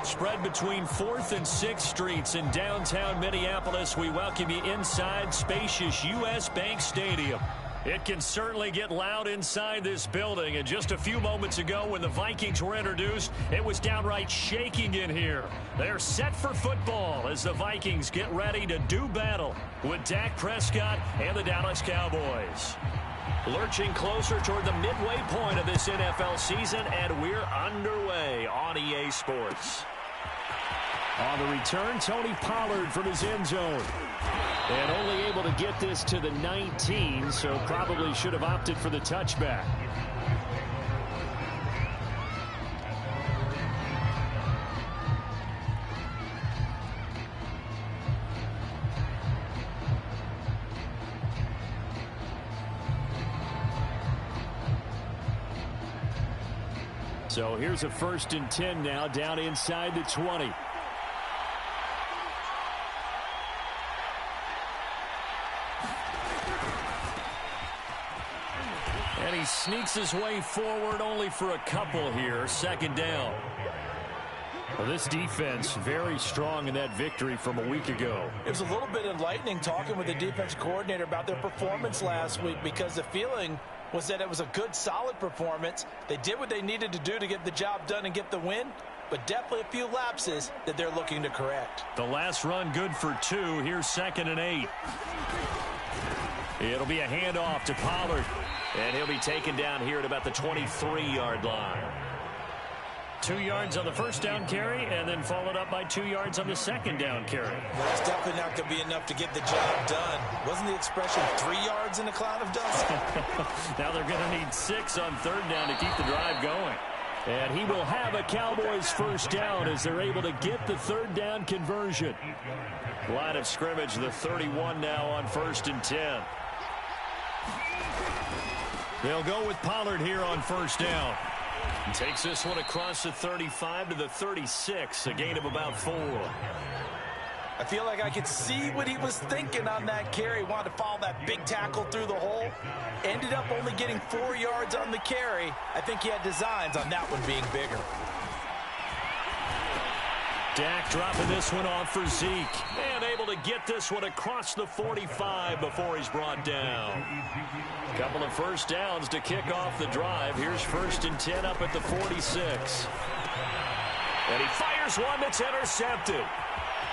Spread between 4th and 6th Streets in downtown Minneapolis. We welcome you inside spacious U.S. Bank Stadium. It can certainly get loud inside this building. And just a few moments ago when the Vikings were introduced, it was downright shaking in here. They're set for football as the Vikings get ready to do battle with Dak Prescott and the Dallas Cowboys. Lurching closer toward the midway point of this NFL season, and we're underway on EA Sports. On the return, Tony Pollard from his end zone. And only able to get this to the 19, so probably should have opted for the touchback. So here's a 1st and 10 now, down inside the 20. And he sneaks his way forward only for a couple here. 2nd down. Well, this defense very strong in that victory from a week ago. It was a little bit enlightening talking with the defense coordinator about their performance last week, because the feeling was that it was a good, solid performance. They did what they needed to do to get the job done and get the win, but definitely a few lapses that they're looking to correct. The last run good for 2. Here's 2nd and 8. It'll be a handoff to Pollard, and he'll be taken down here at about the 23-yard line. 2 yards on the 1st down carry, and then followed up by 2 yards on the 2nd down carry. Well, that's definitely not going to be enough to get the job done. Wasn't the expression 3 yards in a cloud of dust? Now they're going to need 6 on 3rd down to keep the drive going. And he will have a Cowboys 1st down as they're able to get the 3rd down conversion. Line of scrimmage, the 31 now on 1st and 10. They'll go with Pollard here on 1st down. He takes this one across the 35 to the 36, a gain of about 4. I feel like I could see what he was thinking on that carry. Wanted to follow that big tackle through the hole. Ended up only getting 4 yards on the carry. I think he had designs on that one being bigger. Dak dropping this one off for Zeke. And able to get this one across the 45 before he's brought down. Couple of 1st downs to kick off the drive. Here's 1st and 10 up at the 46. And he fires one that's intercepted.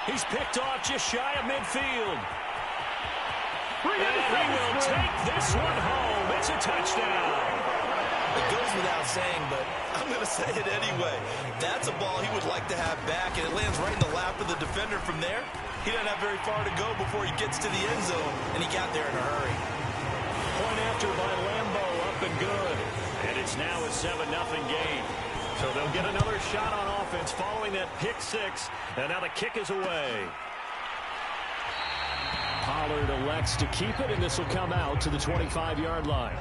He's picked off just shy of midfield. And he will take this one home. It's a touchdown. It goes without saying, but I'm going to say it anyway. That's a ball he would like to have back, and it lands right in the lap of the defender from there. He doesn't have very far to go before he gets to the end zone, and he got there in a hurry. Point after by Lambeau, up and good. And it's now a 7-0 game. So they'll get another shot on offense following that pick 6, and now the kick is away. Pollard elects to keep it, and this will come out to the 25-yard line.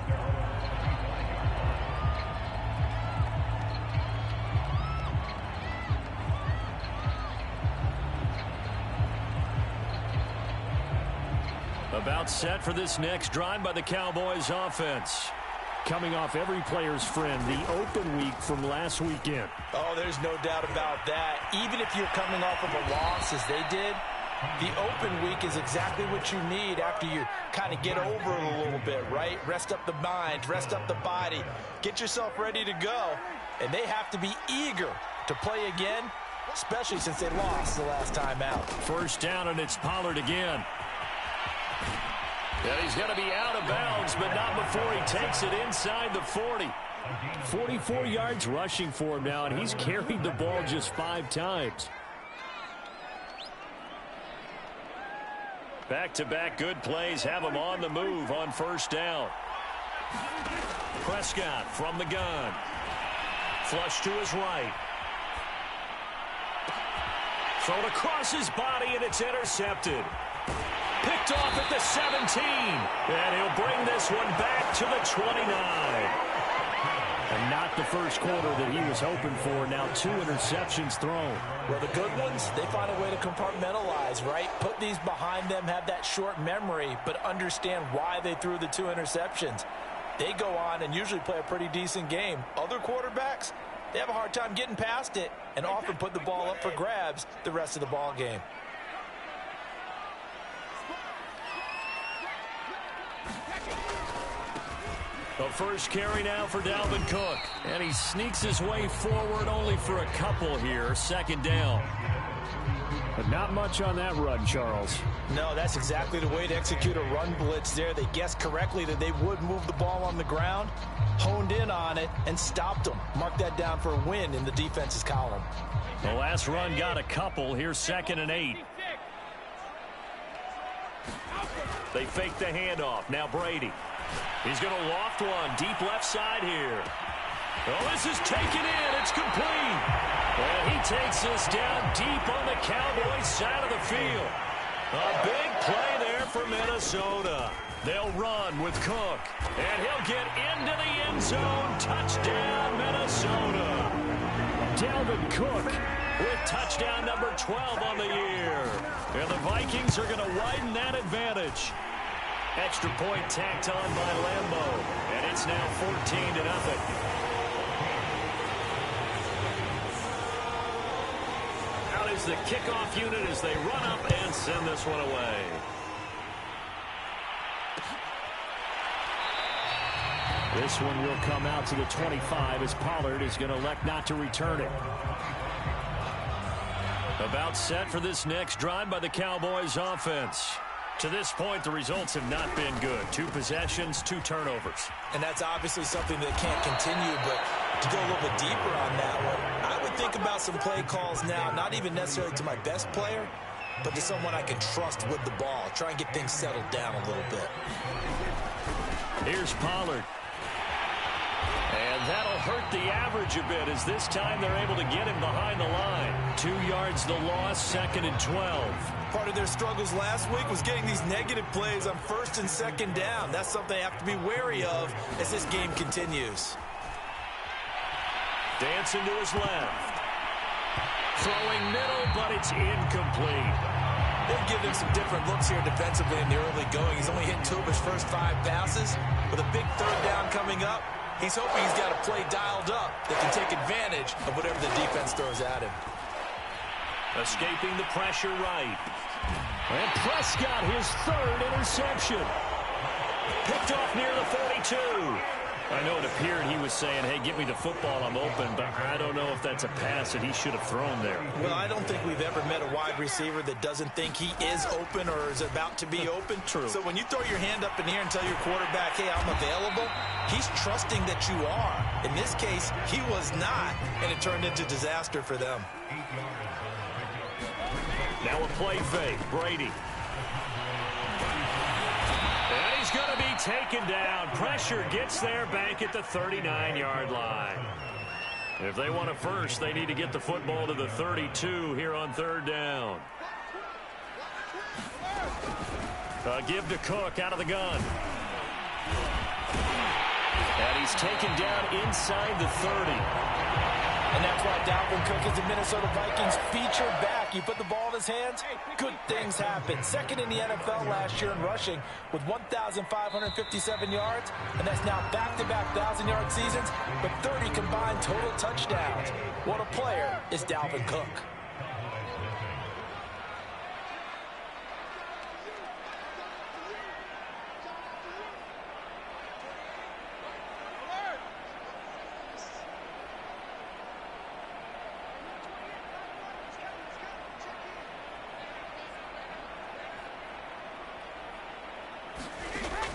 About set for this next drive by the Cowboys offense. Coming off every player's friend, the open week from last weekend. Oh, there's no doubt about that. Even if you're coming off of a loss as they did, the open week is exactly what you need after you kind of get over it a little bit, right? Rest up the mind, rest up the body, get yourself ready to go. And they have to be eager to play again, especially since they lost the last time out. 1st down, and it's Pollard again. And he's going to be out of bounds, but not before he takes it inside the 40. 44 yards rushing for him now, and he's carried the ball just 5 times. Back-to-back good plays have him on the move on 1st down. Prescott from the gun. Flush to his right. Thrown across his body, and it's intercepted. Picked off at the 17. And he'll bring this one back to the 29. And not the first quarter that he was hoping for. Now 2 interceptions thrown. Well, the good ones, they find a way to compartmentalize, right? Put these behind them, have that short memory, but understand why they threw the 2 interceptions. They go on and usually play a pretty decent game. Other quarterbacks, they have a hard time getting past it and often put the ball up for grabs the rest of the ball game. The first carry now for Dalvin Cook. And he sneaks his way forward only for a couple here. Second down. But not much on that run, Charles. No, that's exactly the way to execute a run blitz there. They guessed correctly that they would move the ball on the ground, honed in on it, and stopped them. Mark that down for a win in the defense's column. The last run got a couple. Here's 2nd and 8. They fake the handoff. Now Brady. He's going to loft one. Deep left side here. Oh, this is taken in. It's complete. And he takes this down deep on the Cowboys side of the field. A big play there for Minnesota. They'll run with Cook. And he'll get into the end zone. Touchdown, Minnesota. Dalvin Cook with touchdown number 12 on the year. And the Vikings are going to widen that advantage. Extra point tacked on by Lambeau. And it's now 14-0. Out is the kickoff unit as they run up and send this one away. This one will come out to the 25 as Pollard is going to elect not to return it. About set for this next drive by the Cowboys offense. To this point, the results have not been good. 2 possessions, 2 turnovers. And that's obviously something that can't continue, but to go a little bit deeper on that one, I would think about some play calls now, not even necessarily to my best player, but to someone I can trust with the ball. Try and get things settled down a little bit. Here's Pollard. And that'll hurt the average a bit as this time they're able to get him behind the line. 2 yards the loss, 2nd and 12. Part of their struggles last week was getting these negative plays on 1st and 2nd down. That's something they have to be wary of as this game continues. Dancing to his left. Throwing middle, but it's incomplete. They'll give him some different looks here defensively in the early going. He's only hit 2 of his first 5 passes. With a big 3rd down coming up, he's hoping he's got a play dialed up that can take advantage of whatever the defense throws at him. Escaping the pressure right. And Prescott, his 3rd interception. Picked off near the 42. I know it appeared he was saying, hey, get me the football, I'm open, but I don't know if that's a pass that he should have thrown there. Well, I don't think we've ever met a wide receiver that doesn't think he is open or is about to be open. True. So when you throw your hand up in the air and tell your quarterback, hey, I'm available, he's trusting that you are. In this case, he was not, and it turned into disaster for them. Now a play fake, Brady. And he's going to be taken down. Pressure gets there back at the 39-yard line. If they want a first, they need to get the football to the 32 here on 3rd down. Give to Cook out of the gun. And he's taken down inside the 30. And that's why Dalvin Cook is the Minnesota Vikings featured back. You put the ball in his hands, good things happen. 2nd in the NFL last year in rushing with 1,557 yards. And that's now back-to-back 1,000-yard seasons with 30 combined total touchdowns. What a player is Dalvin Cook.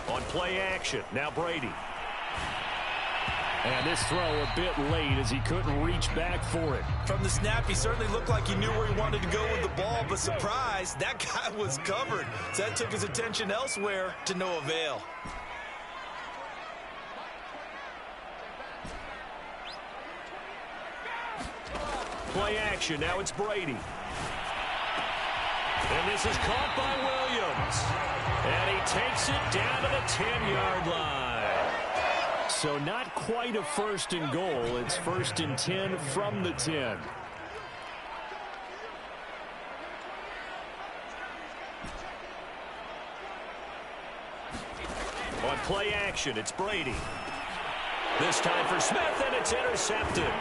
On play action, now Brady. And this throw a bit late as he couldn't reach back for it. From the snap, he certainly looked like he knew where he wanted to go with the ball, but surprise, that guy was covered. So that took his attention elsewhere to no avail. Play action, now it's Brady. And this is caught by Williams. And he takes it down to the 10-yard line. So not quite a 1st and goal. It's 1st and 10 from the 10. On play action, it's Brady. This time for Smith, and it's intercepted.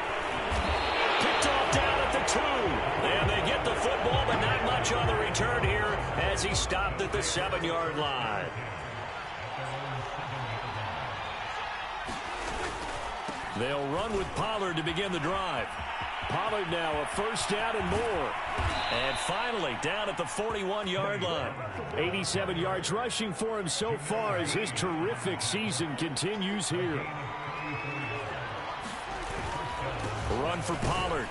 Picked off down at the 2. And they get the football, but not much on the return here as he stopped at the 7-yard line. They'll run with Pollard to begin the drive. Pollard now a first down and more. And finally down at the 41-yard line. 87 yards rushing for him so far as his terrific season continues here. Run for Pollard.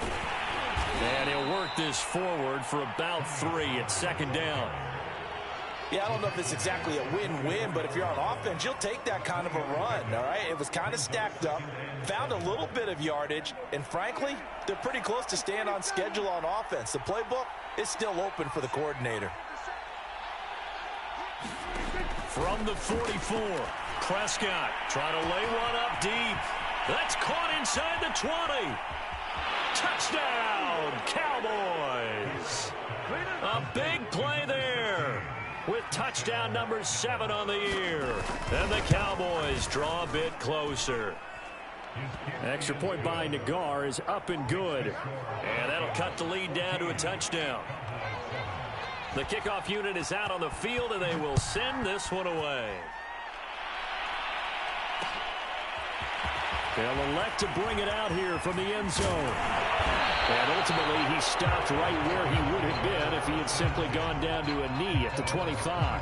And he'll work this forward for about 3 at second down. Yeah, I don't know if it's exactly a win-win, but if you're on offense, you'll take that kind of a run, all right? It was kind of stacked up, found a little bit of yardage, and frankly, they're pretty close to staying on schedule on offense. The playbook is still open for the coordinator. From the 44, Prescott trying to lay one up deep. That's caught inside the 20. Touchdown, Cowboys. A big play there with touchdown number 7 on the year. And the Cowboys draw a bit closer. Extra point by Nagar is up and good. And that'll cut the lead down to a touchdown. The kickoff unit is out on the field, and they will send this one away. They'll elect to bring it out here from the end zone. And ultimately, he stopped right where he would have been if he had simply gone down to a knee at the 25.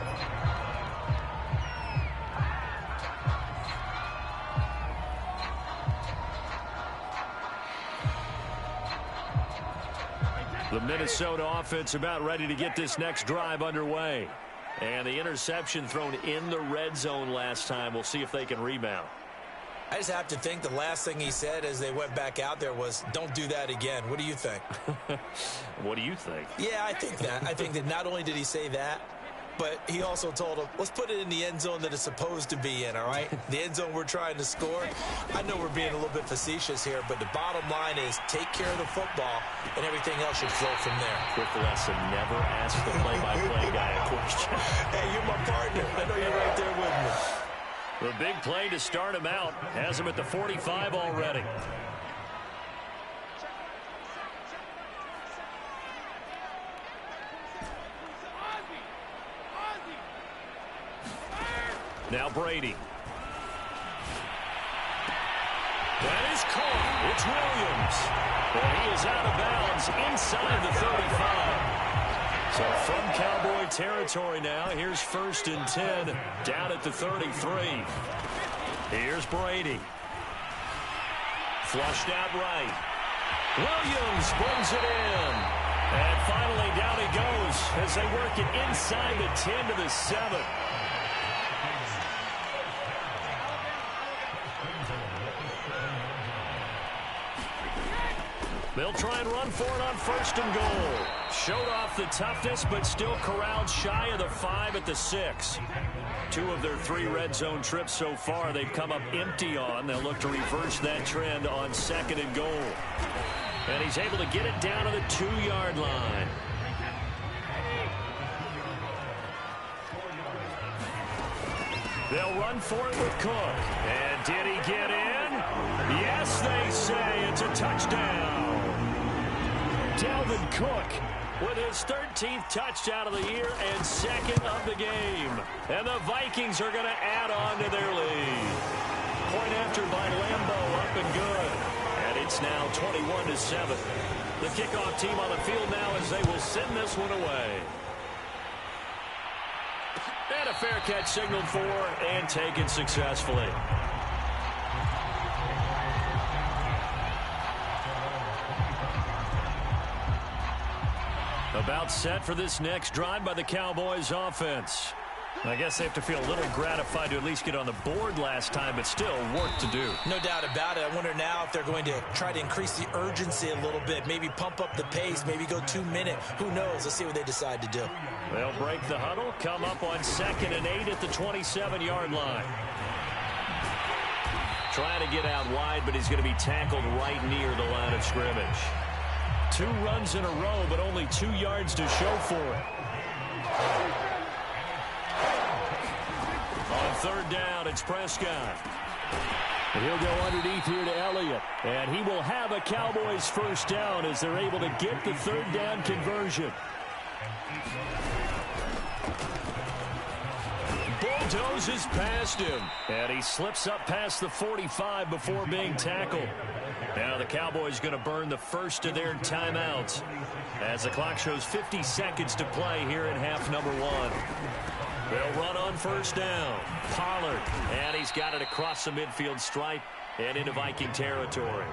The Minnesota offense about ready to get this next drive underway. And the interception thrown in the red zone last time. We'll see if they can rebound. I just have to think the last thing he said as they went back out there was, don't do that again. What do you think? What do you think? Yeah, I think that. I think that not only did he say that, but he also told him, let's put it in the end zone that it's supposed to be in, all right? The end zone we're trying to score. I know we're being a little bit facetious here, but the bottom line is take care of the football, and everything else should flow from there. Quick lesson, never ask the play-by-play guy a question. Hey, you're my partner. I know you're right there with me. The big play to start him out has him at the 45 already. Now Brady. That is caught. It's Williams. And he is out of bounds inside the 35. So from Cowboy territory now, here's 1st and 10 down at the 33. Here's Brady. Flushed out right. Williams brings it in. And finally down he goes as they work it inside the 10 to the 7. They'll try and run for it on 1st and goal. Showed off the toughness, but still corralled shy of the 5 at the 6. 2 of their 3 red zone trips so far they've come up empty on. They'll look to reverse that trend on 2nd and goal. And he's able to get it down to the 2-yard line. They'll run for it with Cook. And did he get in? Yes, they say it's a touchdown. Dalvin Cook with his 13th touchdown of the year and 2nd of the game. And the Vikings are going to add on to their lead. Point after by Lambeau, up and good. And it's now 21-7. The kickoff team on the field now as they will send this one away. And a fair catch signaled for and taken successfully. About set for this next drive by the Cowboys offense. I guess they have to feel a little gratified to at least get on the board last time, but still work to do. No doubt about it. I wonder now if they're going to try to increase the urgency a little bit, maybe pump up the pace, maybe go 2-minute. Who knows? Let's see what they decide to do. They'll break the huddle, come up on 2nd and 8 at the 27-yard line. Trying to get out wide, but he's going to be tackled right near the line of scrimmage. 2 runs in a row, but only 2 yards to show for it. On 3rd down, it's Prescott. He'll go underneath here to Elliott. And he will have a Cowboys first down as they're able to get the third down conversion. Bulldozes past him. And he slips up past the 45 before being tackled. Now the Cowboys going to burn the first of their timeouts as the clock shows 50 seconds to play here in half number 1. They'll run on first down. Pollard, and he's got it across the midfield stripe and into Viking territory.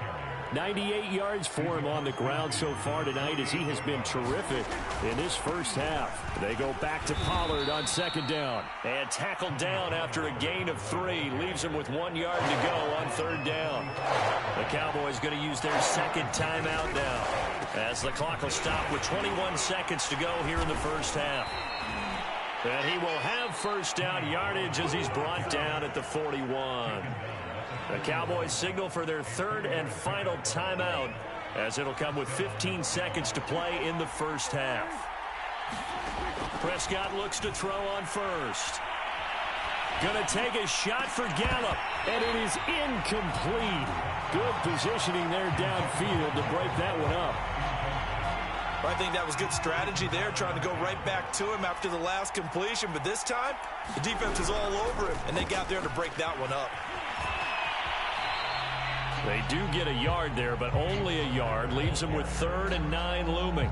98 yards for him on the ground so far tonight as he has been terrific in this first half. They go back to Pollard on second down. And tackled down after a gain of 3. Leaves him with 1 yard to go on third down. The Cowboys going to use their second timeout now as the clock will stop with 21 seconds to go here in the first half. And he will have first down yardage as he's brought down at the 41. The Cowboys signal for their third and final timeout as it'll come with 15 seconds to play in the first half. Prescott looks to throw on first. Going to take a shot for Gallup, and it is incomplete. Good positioning there downfield to break that one up. I think that was good strategy there, trying to go right back to him after the last completion. But this time, the defense was all over him, and they got there to break that one up. They do get a yard there, but only a yard. Leaves them with 3rd and 9 looming.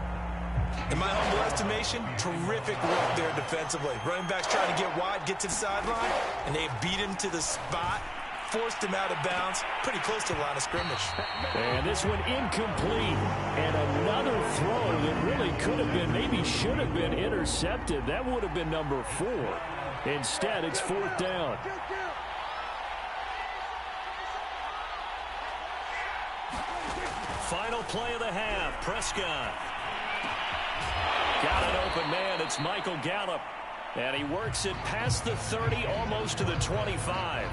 In my humble estimation, terrific work there defensively. Running backs trying to get wide, get to the sideline, and they beat him to the spot, forced him out of bounds, pretty close to the line of scrimmage. And this one incomplete. And another throw that really could have been, maybe should have been intercepted. That would have been number 4. Instead, it's 4th down. Final play of the half. Prescott. Got an open man. It's Michael Gallup. And he works it past the 30, almost to the 25.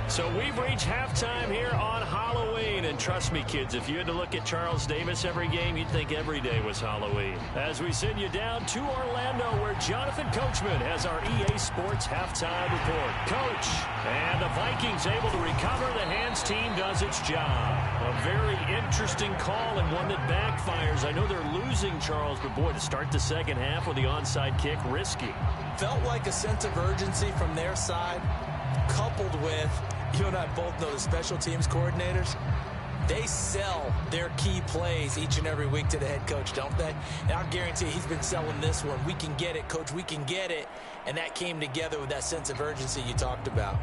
So we've reached halftime here on Halloween. And trust me, kids, if you had to look at Charles Davis every game, you'd think every day was Halloween. As we send you down to Orlando, where Jonathan Coachman has our EA Sports halftime report. Coach, and the Vikings able to recover. The hands team does its job. A very interesting call and one that backfires. I know they're losing, Charles, but boy, to start the second half with the onside kick, risky. Felt like a sense of urgency from their side, coupled with, you and I both know the special teams coordinators, they sell their key plays each and every week to the head coach, don't they? And I guarantee he's been selling this one. We can get it, coach, we can get it. And that came together with that sense of urgency you talked about.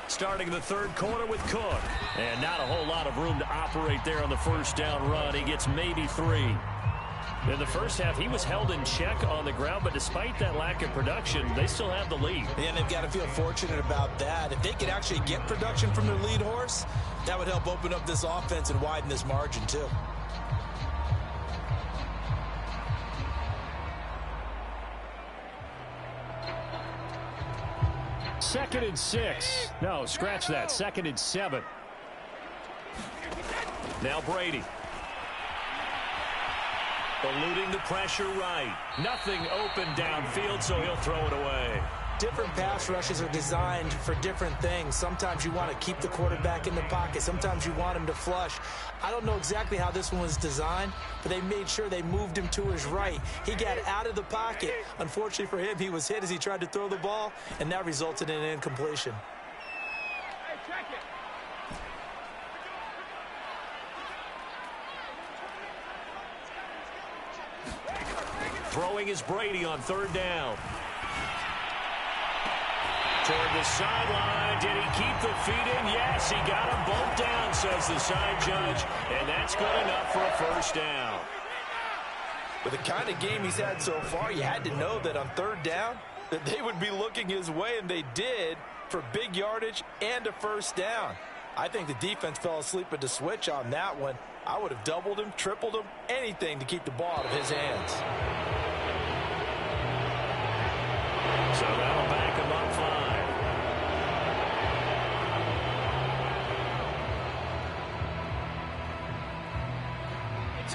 Starting the third quarter with Cook. And not a whole lot of room to operate there on the first down run. He gets maybe 3. In the first half, he was held in check on the ground, but despite that lack of production, they still have the lead. And they've got to feel fortunate about that. If they could actually get production from their lead horse, that would help open up this offense and widen this margin too. Second and 6. No, scratch that. Second and 7. Now Brady. Eluding the pressure right. Nothing open downfield, so he'll throw it away. Different pass rushes are designed for different things. Sometimes you want to keep the quarterback in the pocket. Sometimes you want him to flush. I don't know exactly how this one was designed, but they made sure they moved him to his right. He got out of the pocket. Unfortunately for him, he was hit as he tried to throw the ball, and that resulted in an incompletion. Hey, check it. Throwing is Brady on third down. Toward the sideline. Did he keep the feet in? Yes, he got them both down, says the side judge. And that's good enough for a first down. With the kind of game he's had so far, you had to know that on third down, that they would be looking his way, and they did, for big yardage and a first down. I think the defense fell asleep at the switch on that one. I would have doubled him, tripled him, anything to keep the ball out of his hands. So that'll back him up 5.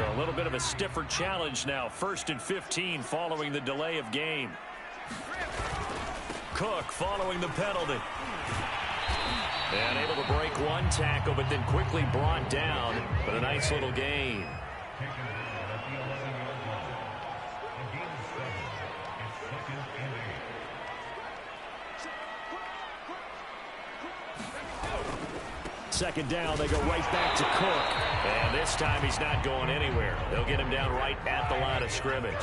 So a little bit of a stiffer challenge now. 1st and 15 following the delay of game. Cook following the penalty. And able to break one tackle, but then quickly brought down. But a nice little gain. Second down, they go right back to Cook. And this time he's not going anywhere. They'll get him down right at the line of scrimmage.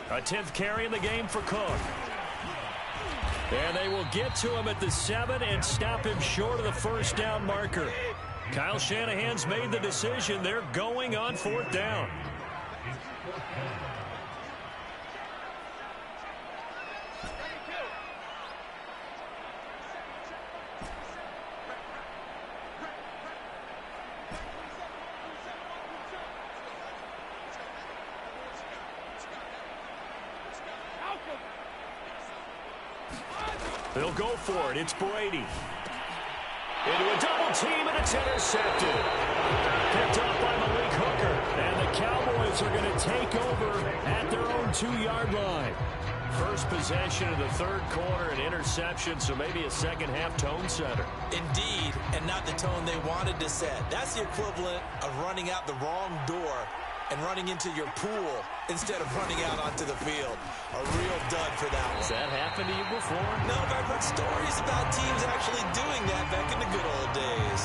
A 10th carry in the game for Cook. And they will get to him at the 7 and stop him short of the first down marker. Kyle Shanahan's made the decision. They're going on 4th down. They'll go for it. It's Brady. Into a double team, and it's intercepted. Picked off by Malik Hooker. And the Cowboys are going to take over at their own 2-yard line. First possession of the 3rd quarter, an interception, so maybe a second-half tone setter. Indeed, and not the tone they wanted to set. That's the equivalent of running out the wrong door and running into your pool instead of running out onto the field. A real dud for that one. Has that happened to you before? No, but I've heard stories about teams actually doing that back in the good old days.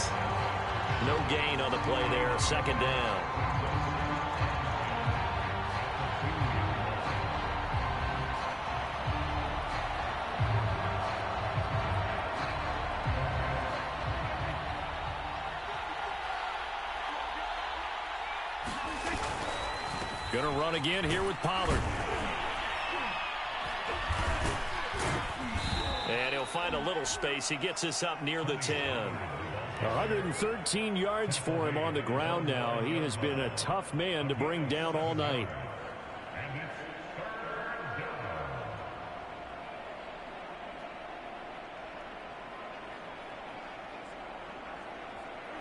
No gain on the play there, 2nd down. Going to run again here with Pollard. And he'll find a little space. He gets us up near the 10. 113 yards for him on the ground now. He has been a tough man to bring down all night.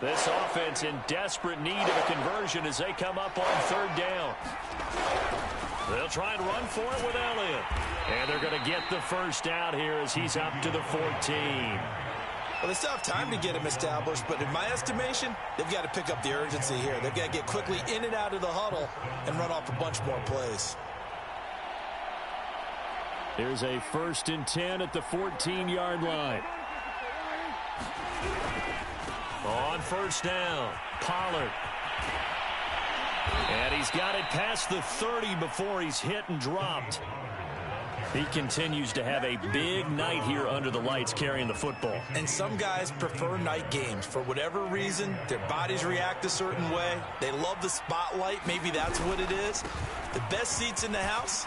This offense in desperate need of a conversion as they come up on 3rd down. They'll try and run for it with Elliott. And they're going to get the first out here as he's up to the 14. Well, they still have time to get him established, but in my estimation, they've got to pick up the urgency here. They've got to get quickly in and out of the huddle and run off a bunch more plays. Here's a 1st and 10 at the 14-yard line. On 1st down, Pollard. And he's got it past the 30 before he's hit and dropped. He continues to have a big night here under the lights carrying the football. And some guys prefer night games. For whatever reason, their bodies react a certain way. They love the spotlight. Maybe that's what it is. The best seats in the house,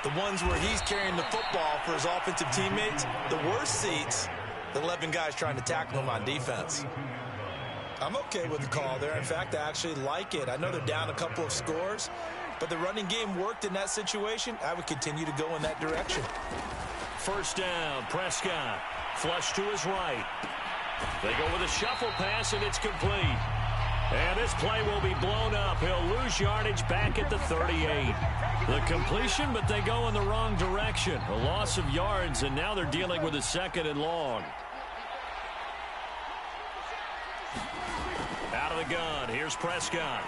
the ones where he's carrying the football for his offensive teammates. The worst seats, the 11 guys trying to tackle him on defense. I'm okay with the call there. In fact, I actually like it. I know they're down a couple of scores, but the running game worked in that situation. I would continue to go in that direction. 1st down, Prescott. Flush to his right. They go with a shuffle pass, and it's complete. And this play will be blown up. He'll lose yardage back at the 38. The completion, but they go in the wrong direction. A loss of yards, and now they're dealing with a 2nd and long. Out of the gun, here's Prescott.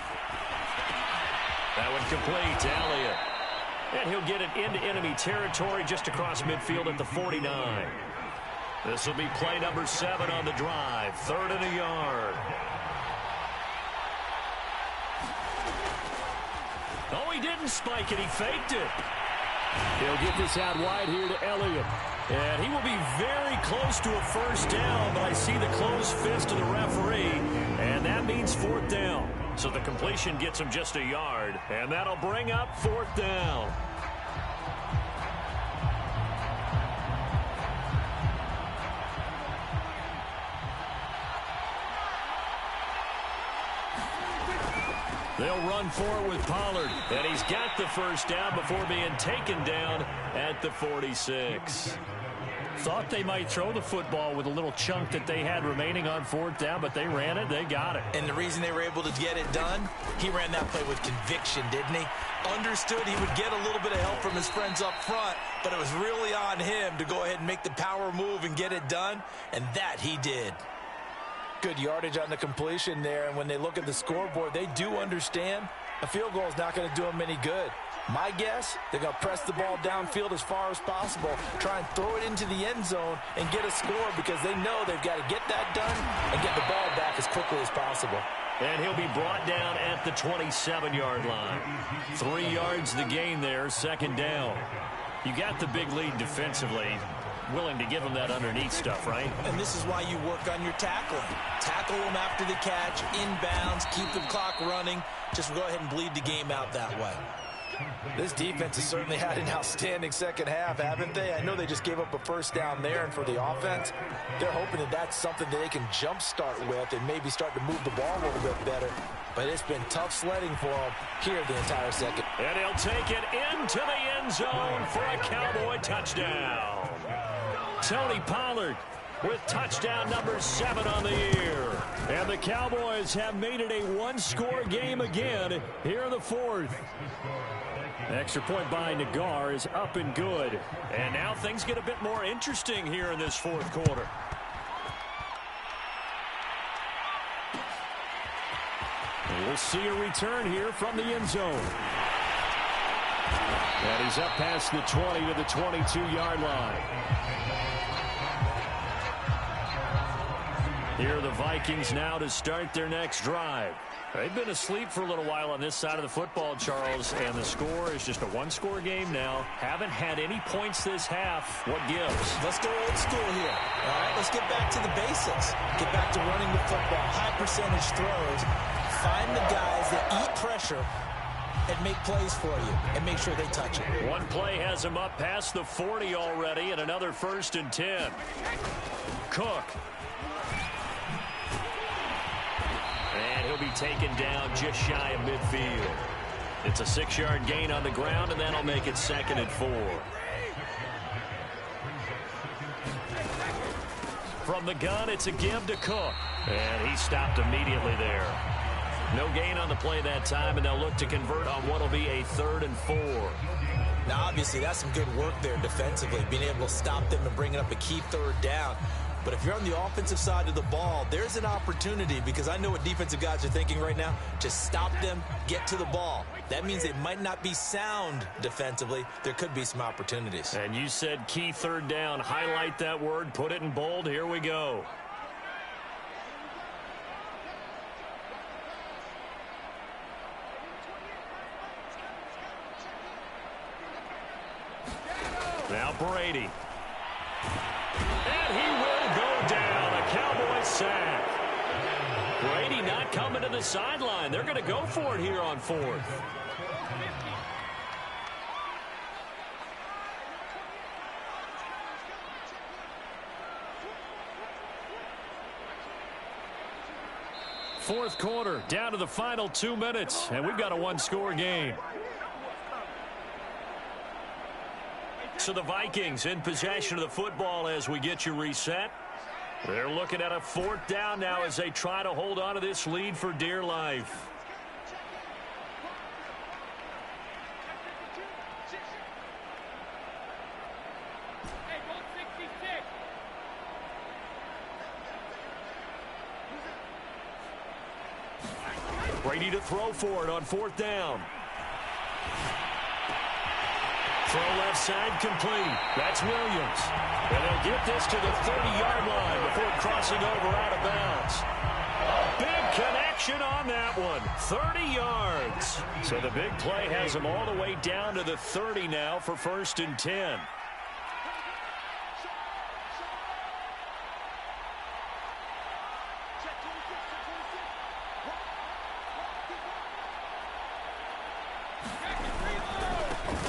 That one complete to Elliott. And he'll get it into enemy territory just across midfield at the 49. This will be play number 7 on the drive. 3rd and a yard. Oh, he didn't spike it. He faked it. He'll get this out wide here to Elliott. And he will be very close to a 1st down, but I see the closed fist of the referee, and that means 4th down. So the completion gets him just a yard, and that'll bring up 4th down. They'll run for it with Pollard. And he's got the first down before being taken down at the 46. Thought they might throw the football with a little chunk that they had remaining on fourth down, but they ran it. They got it. And the reason they were able to get it done, he ran that play with conviction, didn't he? Understood he would get a little bit of help from his friends up front, but it was really on him to go ahead and make the power move and get it done, and that he did. Good yardage on the completion there, and when they look at the scoreboard, they do understand a field goal is not going to do them any good. My guess, they're going to press the ball downfield as far as possible, try and throw it into the end zone and get a score because they know they've got to get that done and get the ball back as quickly as possible. And he'll be brought down at the 27-yard line. 3 yards the gain there, second down. You got the big lead defensively. Willing to give them that underneath stuff, right? And this is why you work on your tackling. Tackle them after the catch, inbounds, keep the clock running. Just go ahead and bleed the game out that way. This defense has certainly had an outstanding second half, haven't they? I know they just gave up a first down there, and for the offense, they're hoping that that's something that they can jumpstart with and maybe start to move the ball a little bit better. But it's been tough sledding for them here the entire second. And he'll take it into the end zone for a Cowboy touchdown. Tony Pollard with touchdown number 7 on the year. And the Cowboys have made it a one-score game again here in the fourth. Extra point by Nagar is up and good. And now things get a bit more interesting here in this fourth quarter. And we'll see a return here from the end zone. And he's up past the 20 to the 22-yard line. Here are the Vikings now to start their next drive. They've been asleep for a little while on this side of the football, Charles, and the score is just a one-score game now. Haven't had any points this half. What gives? Let's go old school here. All right, let's get back to the basics. Get back to running the football, high percentage throws. Find the guys that eat pressure and make plays for you and make sure they touch it. One play has him up past the 40 already and another 1st and 10. Cook. And he'll be taken down just shy of midfield. It's a 6-yard gain on the ground, and that'll make it 2nd and 4. From the gun, it's a give to Cook. And he stopped immediately there. No gain on the play that time, and they'll look to convert on what will be a 3rd and 4. Now, obviously, that's some good work there defensively, being able to stop them and bringing up a key 3rd down. But if you're on the offensive side of the ball, there's an opportunity because I know what defensive guys are thinking right now. Just stop them, get to the ball. That means they might not be sound defensively. There could be some opportunities. And you said key 3rd down. Highlight that word, put it in bold. Here we go. Now Brady. And he will go down. A Cowboy sack. Brady not coming to the sideline. They're going to go for it here on 4th. Fourth quarter, down to the final 2 minutes, and we've got a one-score game. So the Vikings in possession of the football as we get you reset. They're looking at a 4th down now as they try to hold on to this lead for dear life. Brady to throw for it on 4th down. Throw left side complete. That's Williams. And they'll get this to the 30-yard line before crossing over out of bounds. A big connection on that one. 30 yards. So the big play has them all the way down to the 30 now for 1st and 10.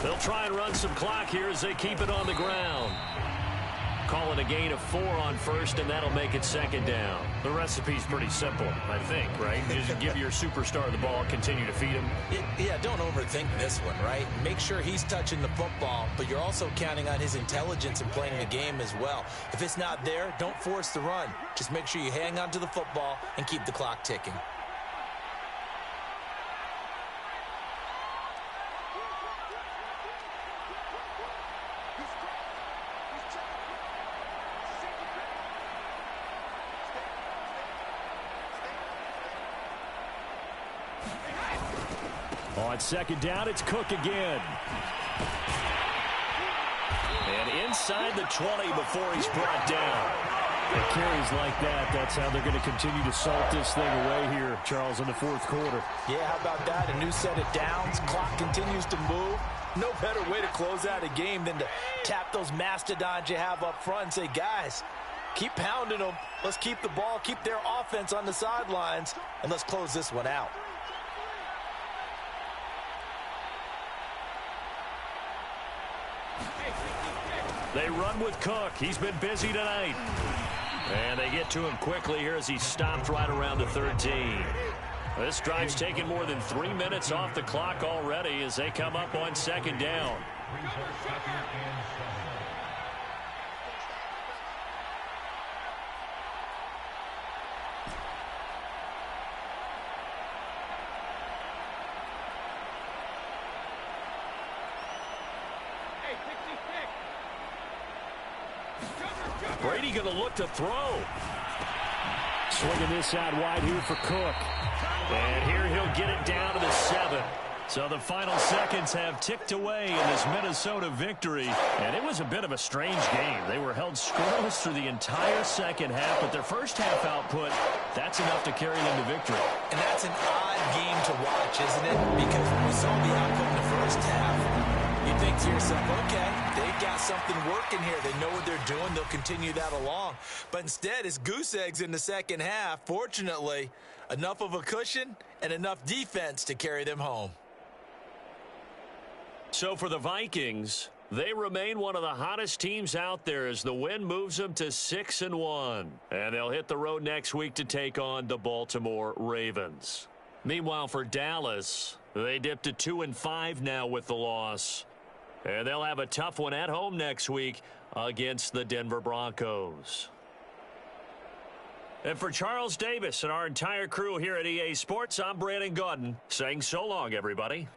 They'll try and run some clock here as they keep it on the ground. Call it a gain of 4 on first, and that'll make it 2nd down. The recipe's pretty simple, I think, right? Just give your superstar the ball, continue to feed him. Yeah, don't overthink this one, right? Make sure he's touching the football, but you're also counting on his intelligence in playing the game as well. If it's not there, don't force the run. Just make sure you hang on to the football and keep the clock ticking. On 2nd down, it's Cook again. And inside the 20 before he's brought down. It carries like that. That's how they're going to continue to salt this thing away here, Charles, in the 4th quarter. Yeah, how about that? A new set of downs. Clock continues to move. No better way to close out a game than to tap those mastodons you have up front and say, guys, keep pounding them. Let's keep the ball, keep their offense on the sidelines, and let's close this one out. They run with Cook. He's been busy tonight. And they get to him quickly here as he stopped right around the 13. This drive's taken more than 3 minutes off the clock already as they come up on 2nd down. Brady going to look to throw. Swinging this out wide here for Cook. And here he'll get it down to the 7. So the final seconds have ticked away in this Minnesota victory. And it was a bit of a strange game. They were held scoreless through the entire 2nd half, but their first half output, that's enough to carry them to victory. And that's an odd game to watch, isn't it? Because when we saw the output in the first half, you think to yourself, okay, they've got something working here. They know what they're doing. They'll continue that along. But instead, it's goose eggs in the 2nd half. Fortunately, enough of a cushion and enough defense to carry them home. So for the Vikings, they remain one of the hottest teams out there as the win moves them to 6-1. And they'll hit the road next week to take on the Baltimore Ravens. Meanwhile, for Dallas, they dipped to 2-5 now with the loss. And they'll have a tough one at home next week against the Denver Broncos. And for Charles Davis and our entire crew here at EA Sports, I'm Brandon Gaudin saying so long, everybody.